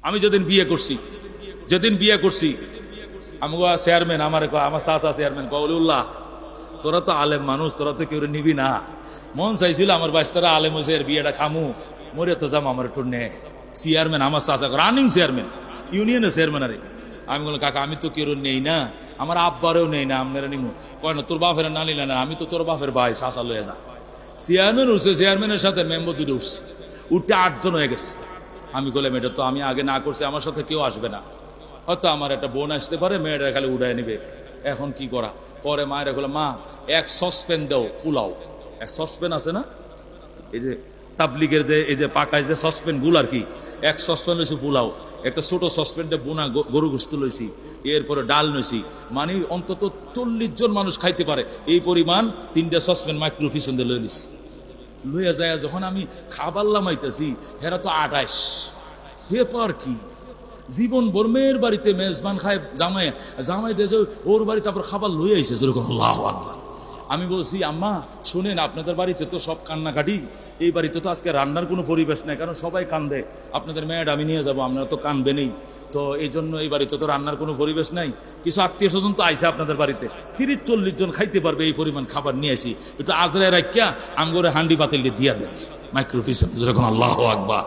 আমি যেদিন বিয়ে করছি আমাকে চেয়ারম্যান আমার চাচা চেয়ারম্যান কওলিউল্লাহ, তোরা তো আলেম মানুষ, তোরা তো কেউ নিবি না। মন চাইছিল আমার বাইশতারা আলেম হয়েছে এর বিয়েটা খামু, মরে তো যাম আমার একটু নে। চেয়ারম্যান আমার চাচা, রানিং চেয়ারম্যান, ইউনিয়নের চেয়ারম্যান। আরে আমি বললাম কাকা আমি তো কেউ নেই না, আমার আব্বারেও নেই না, আপনারা নিমু। কয় না তোর বাপের না নিলে না, আমি তো তোর বাপের ভাই, চাচা লয়ে যা। চেয়ারম্যান উঠছে, চেয়ারম্যানের সাথে মেম্বার দুটো উঠছে, উঠতে 8 জন হয়ে গেছে। আমি বললাম এটা তো আমি আগে না করছি, আমার সাথে কেউ আসবে না, হয়তো আমার একটা বোন আসতে পারে, মেয়েটা খালি উড়াই নিবে, এখন কি করা। পরে মায়েরা বললাম মা এক সসপেন দাও পোলাও, এক সসপেন আছে না এই যে তাবলিগের যে এই যে পাকায় যে সসপেন গুল আর কি, এক সসপেন লইছি পোলাও, একটা ছোট সসপেনটা বোনা গরু গোস্ত লইছি, এরপরে ডাল লইছি, মানে অন্তত 40 জন মানুষ খাইতে পারে এই পরিমাণ 3টা সসপেন মাইক্রো পিছন দিয়ে লই নিছি। লইয়া যায় যখন আমি খাবার লামাইতেছি, হেরা তো 28, ব্যাপার কি জীবন বর্মের বাড়িতে মেজবান খায়, জামাই দেশে ওর বাড়ি, তারপর খাবার লই আইছে যেরকম আল্লাহু আকবার। আমি বলছি আম্মা শুনেন, আপনাদের বাড়িতে তো সব কান্নাকাটি, এই বাড়িতে তো আজকে রান্নার কোনো পরিবেশ নাই, কারণ সবাই কান্দে, আপনাদের মেয়েটা আমি নিয়ে যাবো, আপনারা তো কানবেনই, তো এই জন্য এই বাড়িতে তো রান্নার কোনো পরিবেশ নাই, কিছু আত্মীয় স্বজন তো আইসে আপনাদের বাড়িতে, 30-40 জন খাইতে পারবে এই পরিমাণ খাবার নিয়ে আসি, একটু আজরায় রাখিয়া আমগরে হান্ডি পাতিল দিয়া দেন মাইক্রো পিছন যেরকম আল্লাহু আকবার।